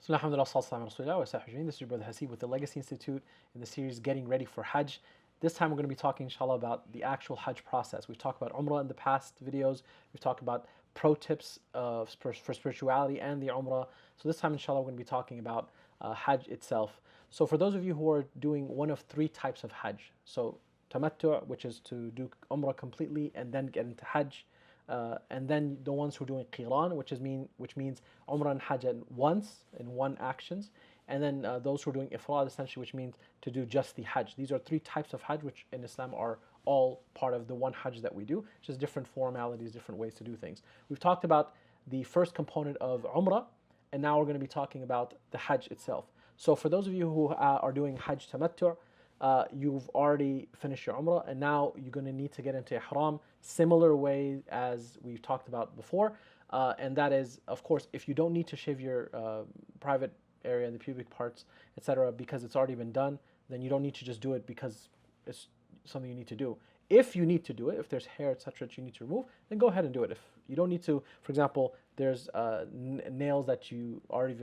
Alhamdulillah, this is your brother Hasib with the Legacy Institute in the series Getting Ready for Hajj. This time we're going to be talking, inshallah, about the actual Hajj process. We've talked about Umrah in the past videos. We've talked about pro tips for spirituality and the Umrah. So this time, inshallah, we're going to be talking about Hajj itself. So for those of you who are doing one of three types of Hajj, so Tamattu', which is to do Umrah completely and then get into Hajj, and then the ones who are doing Qiran, which means Umrah and Hajj at once in one actions, and then those who are doing Ifrad, essentially, which means to do just the Hajj. These are three types of Hajj, which in Islam are all part of the one Hajj that we do, just different formalities, different ways to do things. We've talked about the first component of Umrah, and now we're going to be talking about the Hajj itself. So for those of you who are doing Hajj Tamattu', you've already finished your Umrah, and now you're going to need to get into Ihram, similar way as we've talked about before, and that is, of course, if you don't need to shave your private area, the pubic parts, etc., because it's already been done, then you don't need to just do it because it's something you need to do. If you need to do it, if there's hair, etc., that you need to remove, then go ahead and do it. If you don't need to, for example, there's nails that you already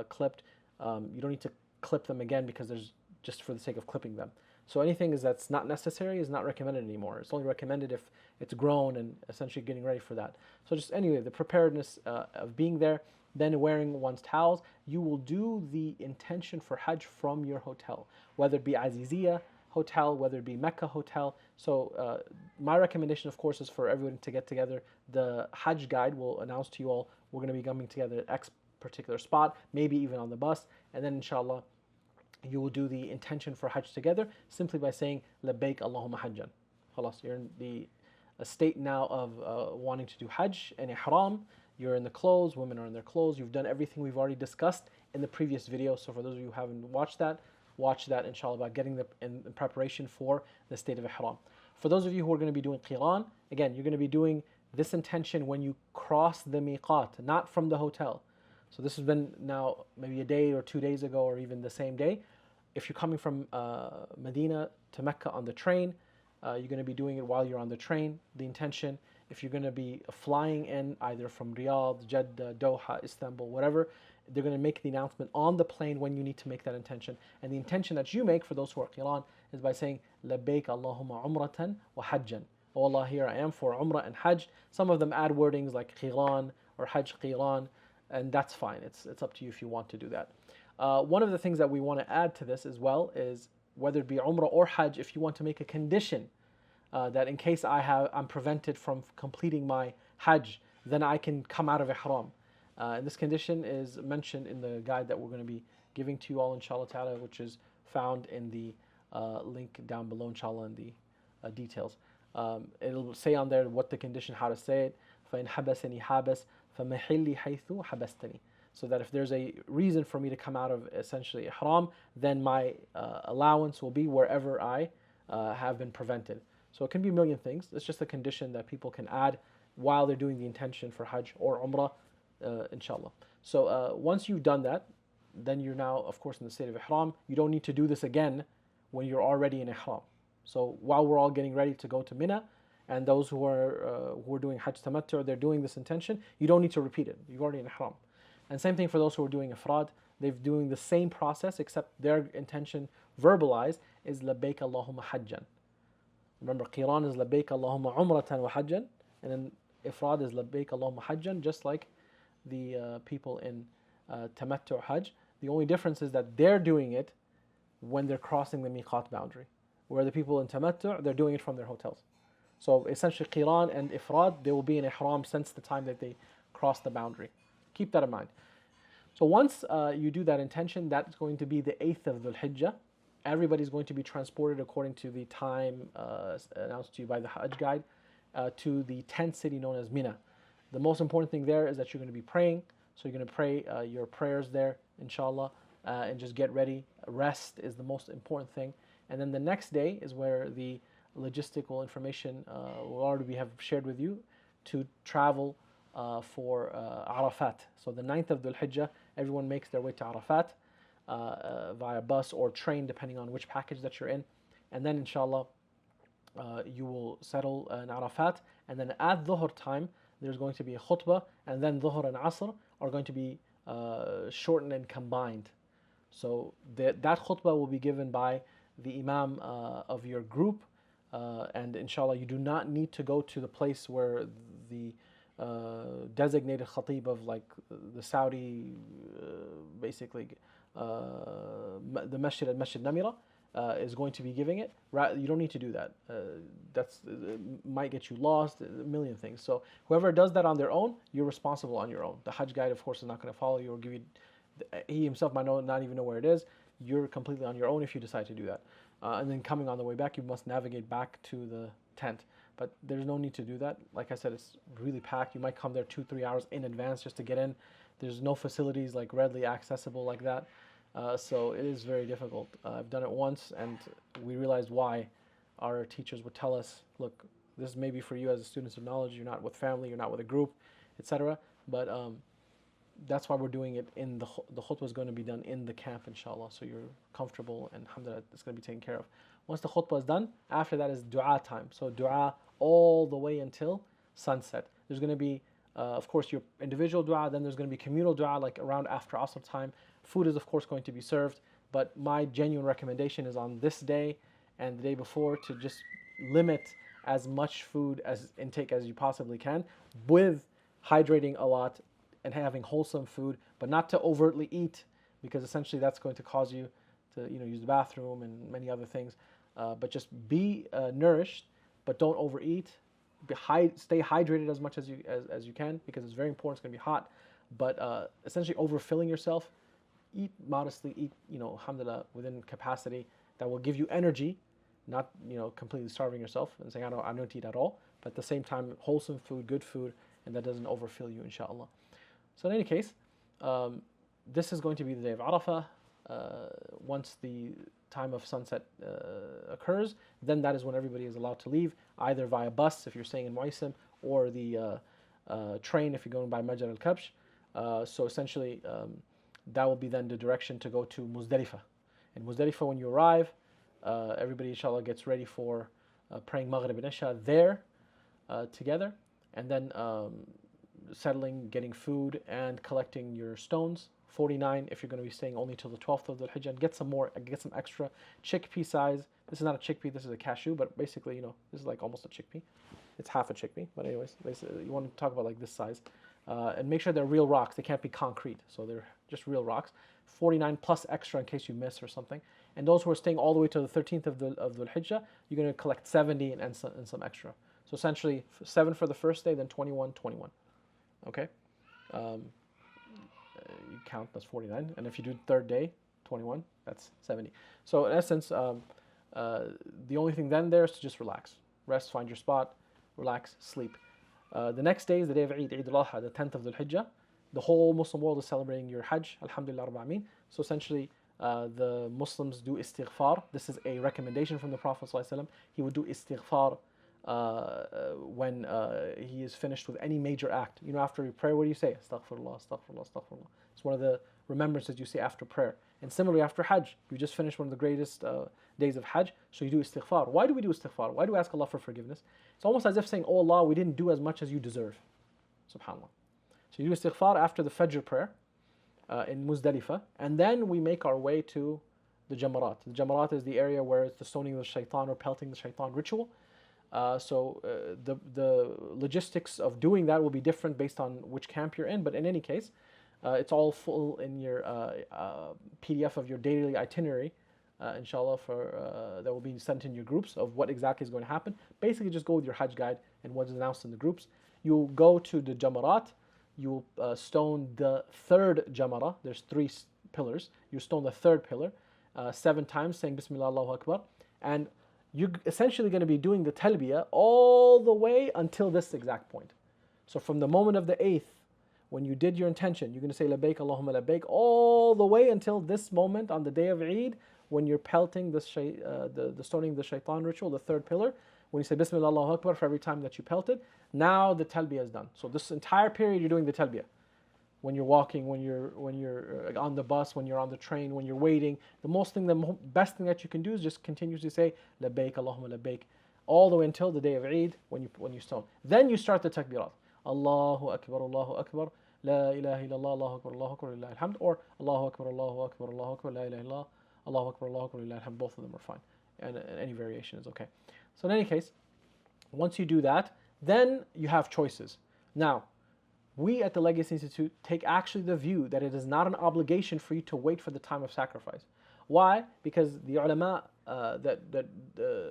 clipped, you don't need to clip them again because there's just for the sake of clipping them. So anything that's not necessary is not recommended anymore. It's only recommended if it's grown and essentially getting ready for that. So just anyway, the preparedness of being there, then wearing one's towels. You will do the intention for Hajj from your hotel, whether it be Aziziyah hotel, whether it be Mecca hotel. So my recommendation, of course, is for everyone to get together. The Hajj guide will announce to you all, we're going to be coming together at X particular spot, maybe even on the bus, and then inshallah, you will do the intention for Hajj together simply by saying Labbaik Allahumma Hajjan. Khalas, you're in the state now of wanting to do Hajj and Ihram. You're in the clothes, women are in their clothes. You've done everything we've already discussed in the previous video. So for those of you who haven't watch that inshallah, about getting in preparation for the state of Ihram. For those of you who are going to be doing Qiran, again, you're going to be doing this intention when you cross the miqat, not from the hotel. So this has been now maybe a day or 2 days ago, or even the same day. If you're coming from Medina to Mecca on the train, you're going to be doing it while you're on the train, the intention. If you're going to be flying in either from Riyadh, Jeddah, Doha, Istanbul, whatever, they're going to make the announcement on the plane when you need to make that intention. And the intention that you make for those who are Qiran is by saying, Labbaik Allahumma Umratan wa Hajjan. Oh Allah, here I am for Umrah and Hajj. Some of them add wordings like Qiran or Hajj Qiran, and that's fine. It's up to you if you want to do that. One of the things that we want to add to this as well is whether it be Umrah or Hajj, if you want to make a condition that in case I'm prevented from completing my Hajj, then I can come out of Ihram. And this condition is mentioned in the guide that we're going to be giving to you all, inshallah ta'ala, which is found in the link down below, inshallah, in the details. It'll say on there what the condition, how to say it. فَإِنْ حَبَسَنِي حَابَسْ فَمَحِلِّي حَيْثُ حَبَسْتَنِي. So that if there's a reason for me to come out of essentially Ihram, then my allowance will be wherever I have been prevented. So it can be a million things. It's just a condition that people can add while they're doing the intention for Hajj or Umrah, inshallah. So once you've done that, then you're now, of course, in the state of Ihram. You don't need to do this again when you're already in Ihram. So while we're all getting ready to go to Mina, and those who are doing Hajj Tamattu', they're doing this intention, you don't need to repeat it. You're already in Ihram. And same thing for those who are doing Ifrad. They're doing the same process, except their intention verbalized is Labbaik Allahumma Hajjan. Remember, Qiran is Labbaik Allahumma Umratan wa Hajjan, and then Ifrad is Labbaik Allahumma Hajjan, just like the people in Tamattu' Hajj. The only difference is that they're doing it when they're crossing the miqat boundary, where the people in Tamattu', they're doing it from their hotels. So essentially, Qiran and Ifrad, they will be in Ihram since the time that they cross the boundary. Keep that in mind. So once you do that intention, that's going to be the 8th of Dhul Hijjah. Everybody's going to be transported according to the time announced to you by the Hajj guide to the tent city known as Mina. The most important thing there is that you're going to be praying. So you're going to pray your prayers there, inshallah, and just get ready. Rest is the most important thing. And then the next day is where the logistical information will already have shared with you to travel for Arafat. So the 9th of Dhul Hijjah, everyone makes their way to Arafat via bus or train, depending on which package that you're in. And then inshallah, you will settle in Arafat. And then at Dhuhr time, there's going to be a khutbah, and then Dhuhr and Asr are going to be shortened and combined. So that khutbah will be given by the imam of your group, and inshallah you do not need to go to the place where the designated khatib of like the Saudi, basically the masjid al Masjid Namira is going to be giving it. You don't need to do that. That's might get you lost. A million things. So whoever does that on their own, you're responsible on your own. The Hajj guide, of course, is not going to follow you or give you. He himself might not even know where it is. You're completely on your own if you decide to do that. And then coming on the way back, you must navigate back to the tent. But there's no need to do that. Like I said, it's really packed. You might come there 2-3 hours in advance just to get in. There's no facilities like readily accessible like that. So it is very difficult. I've done it once and we realized why. Our teachers would tell us, look, this may be for you as a student of knowledge. You're not with family, you're not with a group, etc. But that's why we're doing it in the khutbah is going to be done in the camp, inshallah. So you're comfortable and alhamdulillah, it's going to be taken care of. Once the khutbah is done, after that is dua time. So dua all the way until sunset. There's going to be, of course, your individual dua, then there's going to be communal dua like around after Asr time. Food is, of course, going to be served, but my genuine recommendation is on this day and the day before to just limit as much food as intake as you possibly can, with hydrating a lot and having wholesome food, but not to overtly eat, because essentially that's going to cause you to use the bathroom and many other things. But just be nourished, but don't overeat. Stay hydrated as much as you can, because it's very important. It's going to be hot, but essentially overfilling yourself. Eat modestly. Eat alhamdulillah within capacity that will give you energy, not completely starving yourself and saying I don't eat at all. But at the same time, wholesome food, good food, and that doesn't overfill you, inshallah. So in any case, this is going to be the day of Arafah. Once the time of sunset occurs, then that is when everybody is allowed to leave, either via bus if you're staying in Muisim, or the train if you're going by Majr al-Kabsh. So essentially, that will be then the direction to go to Muzdalifah. In Muzdalifah, when you arrive, everybody inshallah gets ready for praying Maghrib and Isha there together, and then settling, getting food, and collecting your stones. 49 if you're going to be staying only till the 12th of the Hajj, and get some extra chickpea size. This is not a chickpea, this is a cashew, but basically, this is like almost a chickpea. It's half a chickpea, but anyways, you want to talk about like this size. And make sure they're real rocks. They can't be concrete, so they're just real rocks. 49 plus extra in case you miss or something. And those who are staying all the way to the 13th of the Hijjah, you're going to collect 70 and some extra. So essentially 7 for the first day, then 21. Okay? You count, that's 49. And if you do third day, 21, that's 70. So in essence, the only thing then there is to just relax. Rest, find your spot, relax, sleep. The next day is the day of Eid al-Adha, the 10th of the Hijjah. The whole Muslim world is celebrating your Hajj, alhamdulillah rabbil alameen. So essentially, the Muslims do istighfar. This is a recommendation from the Prophet ﷺ. He would do istighfar when he is finished with any major act. After prayer, what do you say? Astaghfirullah, astaghfirullah, astaghfirullah. It's one of the remembrances you say after prayer. And similarly, after Hajj, you just finished one of the greatest days of Hajj, so you do istighfar. Why do we do istighfar? Why do we ask Allah for forgiveness? It's almost as if saying, oh Allah, we didn't do as much as you deserve. SubhanAllah. So you do istighfar after the Fajr prayer in Muzdalifah, and then we make our way to the Jamarat. The Jamarat is the area where it's the stoning of the shaitan or pelting the shaitan ritual. So the logistics of doing that will be different based on which camp you're in, but in any case, it's all full in your PDF of your daily itinerary, inshallah, that will be sent in your groups of what exactly is going to happen. Basically, just go with your Hajj guide and what's announced in the groups. You'll go to the Jamarat, you'll stone the third Jamara. There's 3 pillars. You stone the third pillar 7 times, saying Bismillah, Allahu Akbar, and you're essentially going to be doing the talbiyah all the way until this exact point. So from the moment of the 8th, when you did your intention, you're going to say Labbaik Allahumma Labbaik all the way until this moment on the day of Eid, when you're pelting the stoning the shaitan ritual, the third pillar. When you say Bismillah Allahu Akbar for every time that you pelted, now the talbiyah is done. So this entire period you're doing the talbiyah. When you're walking, when you're on the bus, when you're on the train, when you're waiting, the best thing that you can do is just continuously say Labbaik Allahumma Labbaik all the way until the day of Eid when you stone. Then you start the takbirat. Allahu Akbar, Allahu Akbar, La ilaha illallah, Allahu Akbar, lillahi alhamd, or Allahu Akbar, Allahu Akbar, Allahu Akbar, la ilaha illallah, Allahu Akbar, Allahu Akbar, lillahi alhamd. Both of them are fine, and any variation is okay. So in any case, once you do that, then you have choices. Now, we at the Legacy Institute take actually the view that it is not an obligation for you to wait for the time of sacrifice. Why? Because the ulama,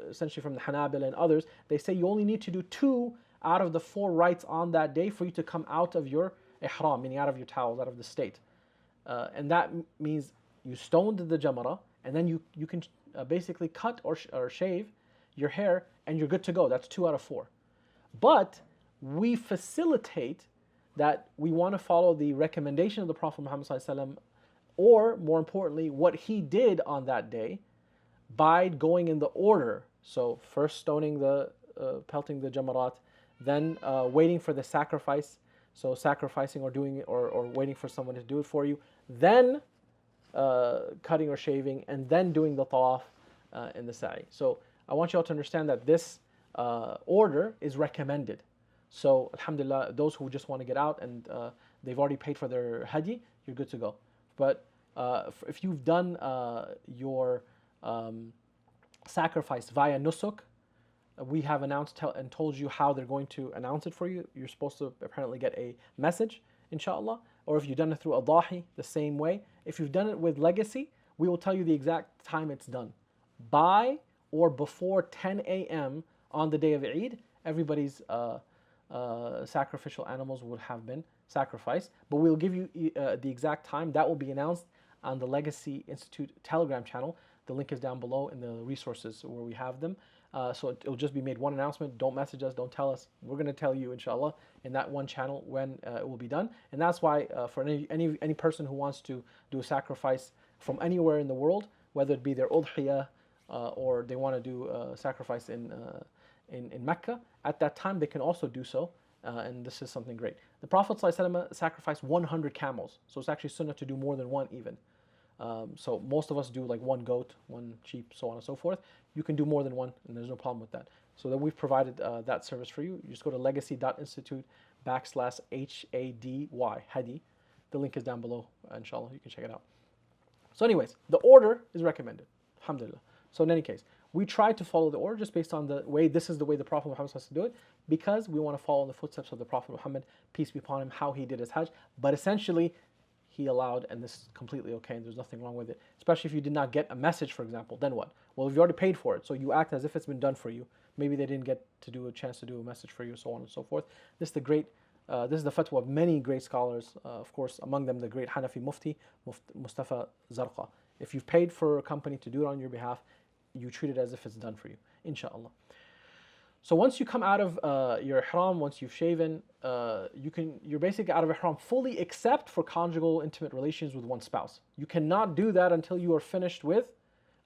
essentially from the Hanabila and others, they say you only need to do 2 out of the 4 rites on that day for you to come out of your ihram, meaning out of your towels, out of the state. And that means you stoned the jamara, and then you can basically cut or shave your hair, and you're good to go. That's 2 out of 4. But we facilitate that we want to follow the recommendation of the Prophet Muhammad ﷺ, or more importantly, what he did on that day by going in the order. So first stoning pelting the jamarat, then waiting for the sacrifice, so sacrificing or doing it, or waiting for someone to do it for you, then cutting or shaving, and then doing the tawaf and the sa'i. So I want you all to understand that this order is recommended. So alhamdulillah, those who just want to get out and they've already paid for their hajj, you're good to go. But if you've done your sacrifice via nusuk, we have announced and told you how they're going to announce it for you. You're supposed to apparently get a message, inshallah. Or if you've done it through adahi, the same way. If you've done it with legacy, we will tell you the exact time it's done. By or before 10 a.m. on the day of Eid, everybody's sacrificial animals would have been sacrificed. But we'll give you the exact time. That will be announced on the Legacy Institute Telegram channel. The link is down below in the resources where we have them. So it'll just be made one announcement. Don't message us, don't tell us. We're going to tell you, inshallah, in that one channel when it will be done. And that's why for any person who wants to do a sacrifice from anywhere in the world, whether it be their udhiyah or they want to do a sacrifice in Mecca, at that time they can also do so. And this is something great. The Prophet ﷺ sacrificed 100 camels. So it's actually sunnah to do more than one even. So most of us do like 1 goat, 1 sheep, so on and so forth. You can do more than one, and there's no problem with that. So then we've provided that service for you. You just go to legacy.institute/HADY. The link is down below, inshallah. You can check it out. So anyways, the order is recommended. Alhamdulillah. So in any case, we try to follow the order just based on the way, this is the way the Prophet Muhammad has to do it, because we want to follow in the footsteps of the Prophet Muhammad, peace be upon him, how he did his Hajj. But essentially, he allowed, and this is completely okay, and there's nothing wrong with it. Especially if you did not get a message, for example, then what? Well, if you already paid for it, so you act as if it's been done for you. Maybe they didn't get to do a chance to do a message for you, so on and so forth. This is the fatwa of many great scholars, of course, among them the great Hanafi Mufti, Mustafa Zarqa. If you've paid for a company to do it on your behalf, you treat it as if it's done for you, inshallah. So once you come out of your ihram, once you've shaven, you're basically out of ihram fully, except for conjugal intimate relations with one spouse. You cannot do that until you are finished with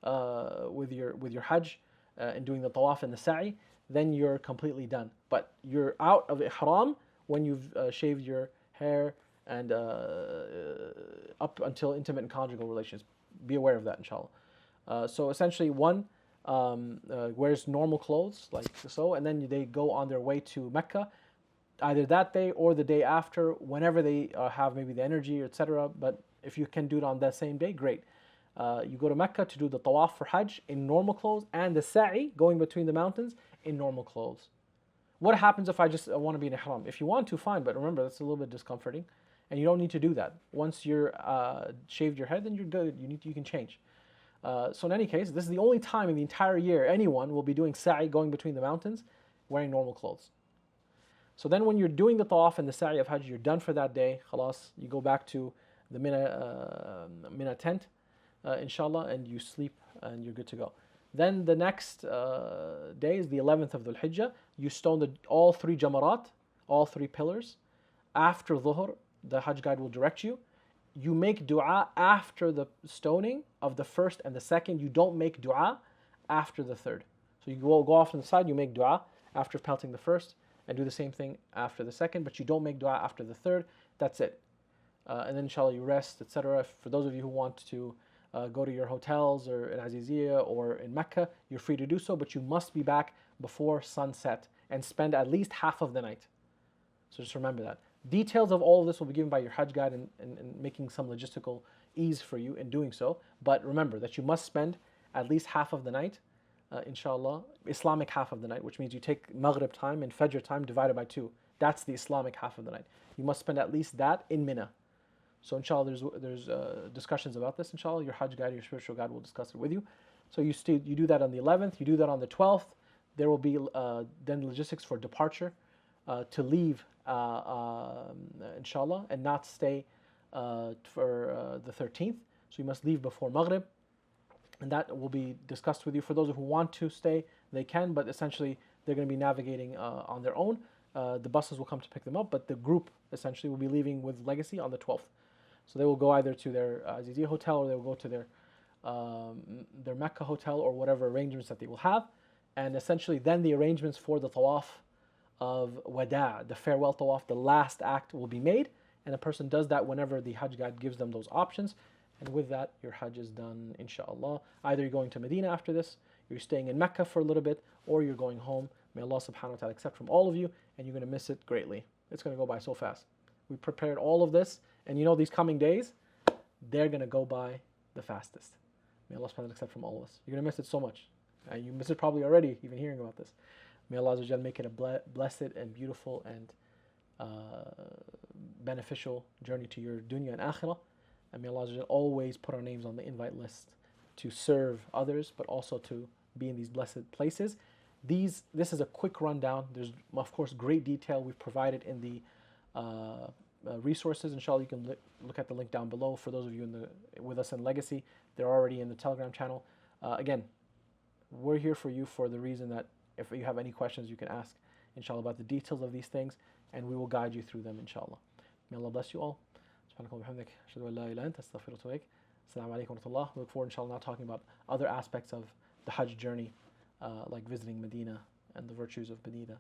your hajj and doing the tawaf and the sa'i. Then you're completely done. But you're out of ihram when you've shaved your hair and up until intimate and conjugal relations. Be aware of that, inshallah. So essentially, one wears normal clothes like so, and then they go on their way to Mecca, either that day or the day after, whenever they have maybe the energy, etc. But if you can do it on that same day, great. You go to Mecca to do the tawaf for Hajj in normal clothes, and the sa'i, going between the mountains, in normal clothes. What happens if I just want to be in ihram? If you want to, fine, but remember, that's a little bit discomforting, and you don't need to do that. Once you're shaved your head, then you're good. You can change. So in any case, this is the only time in the entire year anyone will be doing sa'i, going between the mountains, wearing normal clothes. So then when you're doing the tawaf and the sa'i of Hajj, you're done for that day, khalas, you go back to the Mina tent, inshallah, and you sleep and you're good to go. Then the next day is the 11th of Dhul Hijjah. You stone all 3 jamarat, all 3 pillars. After Dhuhr, the Hajj guide will direct you. You make dua after the stoning of the first and the second. You don't make dua after the third. So you go off on the side, you make dua after pelting the first, and do the same thing after the second, but you don't make dua after the third. That's it. And then inshallah you rest, etc. For those of you who want to go to your hotels or in Aziziyah or in Mecca, you're free to do so, but you must be back before sunset and spend at least half of the night. So just remember that. Details of all of this will be given by your Hajj guide and making some logistical ease for you in doing so. But remember that you must spend at least half of the night, inshallah, Islamic half of the night, which means you take Maghrib time and Fajr time divided by 2. That's the Islamic half of the night. You must spend at least that in Mina. So inshallah, there's discussions about this. Inshallah, your Hajj guide, your spiritual guide will discuss it with you. So you do that on the 11th. You do that on the 12th. There will be then logistics for departure, to leave, inshallah, and not stay for the 13th. So you must leave before Maghrib, and that will be discussed with you. For those who want to stay, they can, but essentially they're going to be navigating on their own. The buses will come to pick them up, but the group essentially will be leaving with Legacy on the 12th. So they will go either to their Aziziyah hotel, or they will go to their Mecca hotel, or whatever arrangements that they will have. And essentially then the arrangements for the tawaf of wada', the farewell tawaf, the last act, will be made. And a person does that whenever the Hajj guide gives them those options. And with that, your Hajj is done, inshallah. Either you're going to Medina after this, you're staying in Mecca for a little bit, or you're going home. May Allah subhanahu wa ta'ala accept from all of you, and you're going to miss it greatly. It's going to go by so fast. We prepared all of this, and you know these coming days, they're going to go by the fastest. May Allah subhanahu wa ta'ala accept from all of us. You're going to miss it so much. You miss it probably already, even hearing about this. May Allah make it a blessed and beautiful and beneficial journey to your dunya and akhirah. And may Allah always put our names on the invite list to serve others, but also to be in these blessed places. This is a quick rundown. There's, of course, great detail we've provided in the resources. Inshallah, you can look at the link down below. For those of you with us in Legacy, they're already in the Telegram channel. Again, we're here for you for the reason that if you have any questions, you can ask, inshallah, about the details of these things, and we will guide you through them, inshallah. May Allah bless you all. Subhanakallah wa bihamdik. Ashhadu an la ilaha illa anta, astaghfiruka wa atubu ilaik. Assalamu alaikum wa rahmatullah. We look forward, inshallah, now talking about other aspects of the Hajj journey, like visiting Medina and the virtues of Medina,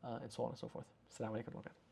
and so on and so forth. Assalamu alaikum wa rahmatullah.